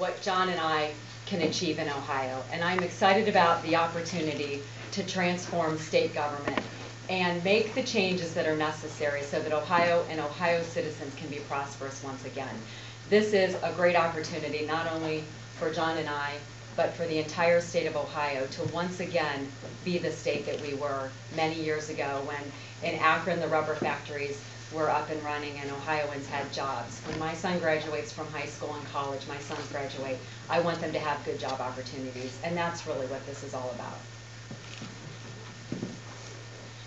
what John and I can achieve in Ohio. And I'm excited about the opportunity to transform state government and make the changes that are necessary so that Ohio and Ohio citizens can be prosperous once again. This is a great opportunity not only for John and I, but for the entire state of Ohio to once again be the state that we were many years ago when in Akron the rubber factories were up and running and Ohioans had jobs. When my son graduates from high school and college, my sons graduate, I want them to have good job opportunities, and that's really what this is all about.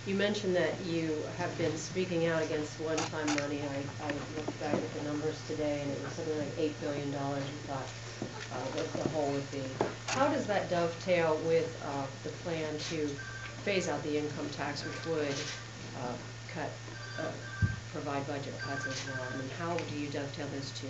You mentioned that you have been speaking out against one-time money. I looked back at the numbers today, and it was something like $8 billion you thought that the whole would be. How does that dovetail with the plan to phase out the income tax, which would provide budget cuts as well? I mean, how do you dovetail those two?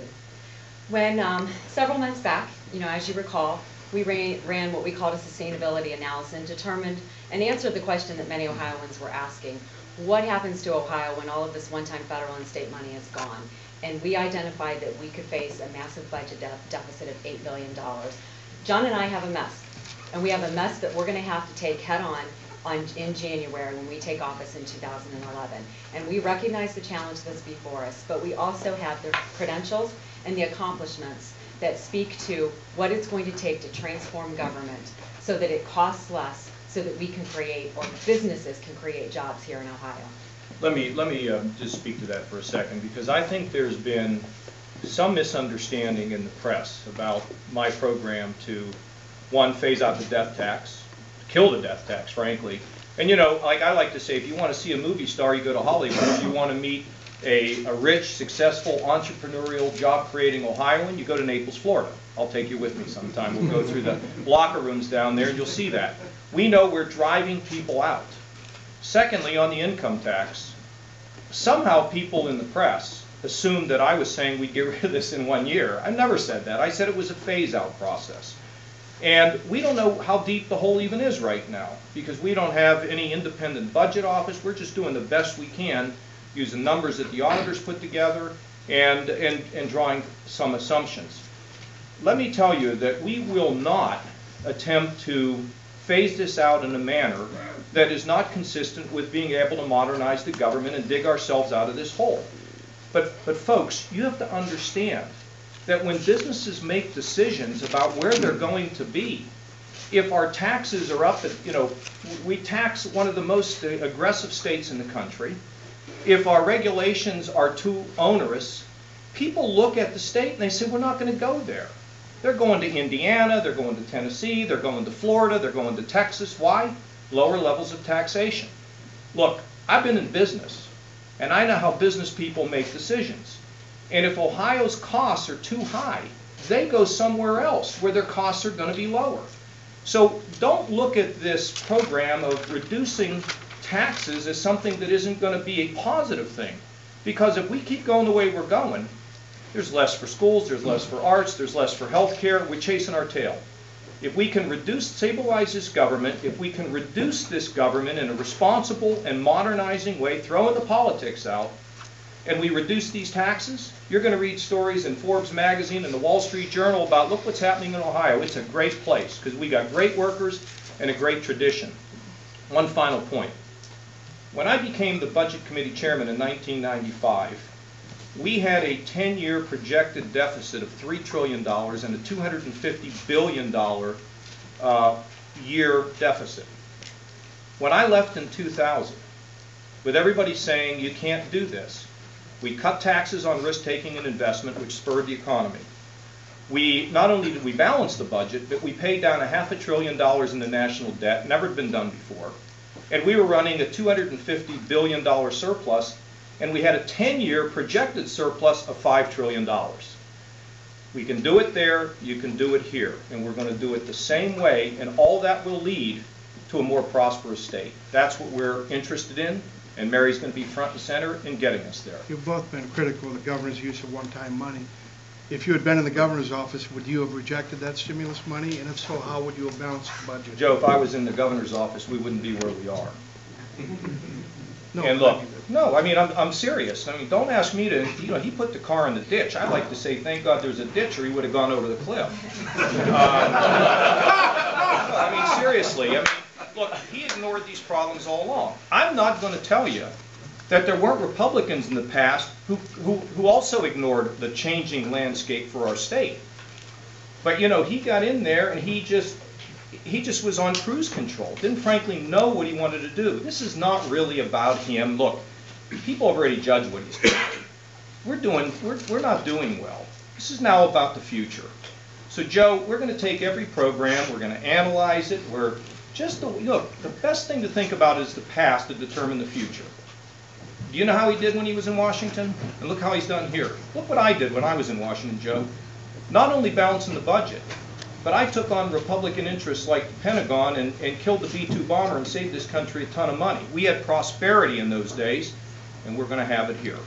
When several months back, as you recall, we ran what we called a sustainability analysis and determined and answered the question that many Ohioans were asking: what happens to Ohio when all of this one-time federal and state money is gone? And we identified that we could face a massive budget deficit of $8 billion. John and I have a mess, and we have a mess that we're going to have to take head on in January when we take office in 2011. And we recognize the challenge that's before us, but we also have the credentials and the accomplishments that speak to what it's going to take to transform government so that it costs less, so that we can create, or businesses can create jobs here in Ohio. Let me just speak to that for a second, because I think there's been some misunderstanding in the press about my program to, one, phase out the death tax, kill the death tax, frankly. And like I like to say, if you want to see a movie star, you go to Hollywood. If you want to meet a rich, successful, entrepreneurial, job-creating Ohioan, you go to Naples, Florida. I'll take you with me sometime. We'll go through the locker rooms down there and you'll see that. We know we're driving people out. Secondly, on the income tax, somehow people in the press assumed that I was saying we'd get rid of this in 1 year. I never said that. I said it was a phase-out process. And we don't know how deep the hole even is right now, because we don't have any independent budget office. We're just doing the best we can, using numbers that the auditors put together and drawing some assumptions. Let me tell you that we will not attempt to phase this out in a manner that is not consistent with being able to modernize the government and dig ourselves out of this hole. But folks, you have to understand that when businesses make decisions about where they're going to be, if our taxes are up at, we tax one of the most aggressive states in the country, if our regulations are too onerous, people look at the state and they say, we're not going to go there. They're going to Indiana, they're going to Tennessee, they're going to Florida, they're going to Texas. Why? Lower levels of taxation. Look, I've been in business, and I know how business people make decisions. And if Ohio's costs are too high, they go somewhere else where their costs are going to be lower. So don't look at this program of reducing taxes as something that isn't going to be a positive thing. Because if we keep going the way we're going, there's less for schools, there's less for arts, there's less for health care. We're chasing our tail. If we can stabilize this government, if we can reduce this government in a responsible and modernizing way, throwing the politics out, and we reduce these taxes, you're going to read stories in Forbes magazine and the Wall Street Journal about, look what's happening in Ohio. It's a great place because we got great workers and a great tradition. One final point. When I became the Budget Committee Chairman in 1995, we had a 10-year projected deficit of $3 trillion and a $250 billion year deficit. When I left in 2000, with everybody saying you can't do this, we cut taxes on risk-taking and investment, which spurred the economy. Not only did we balance the budget, but we paid down $500 billion in the national debt, never been done before. And we were running a $250 billion surplus, and we had a 10-year projected surplus of $5 trillion. We can do it there, you can do it here, and we're going to do it the same way, and all that will lead to a more prosperous state. That's what we're interested in, and Mary's going to be front and center in getting us there. You've both been critical of the governor's use of one-time money. If you had been in the governor's office, would you have rejected that stimulus money? And if so, how would you have balanced the budget? Joe, if I was in the governor's office, we wouldn't be where we are. No, And look, no, I mean, I'm serious. I mean, don't ask me to, you know, he put the car in the ditch. I like to say, thank God there's a ditch, or he would have gone over the cliff. I mean, seriously, I mean, look, he ignored these problems all along. I'm not going to tell you that there weren't Republicans in the past who also ignored the changing landscape for our state. But, you know, he got in there and he just was on cruise control, didn't frankly know what he wanted to do. This is not really about him. Look, people have already judged what he's doing. We're not doing well. This is now about the future. So, Joe, we're going to take every program, we're going to analyze it. Look, the best thing to think about is the past to determine the future. Do you know how he did when he was in Washington? And look how he's done here. Look what I did when I was in Washington, Joe. Not only balancing the budget, but I took on Republican interests like the Pentagon and killed the B-2 bomber and saved this country a ton of money. We had prosperity in those days, and we're going to have it here.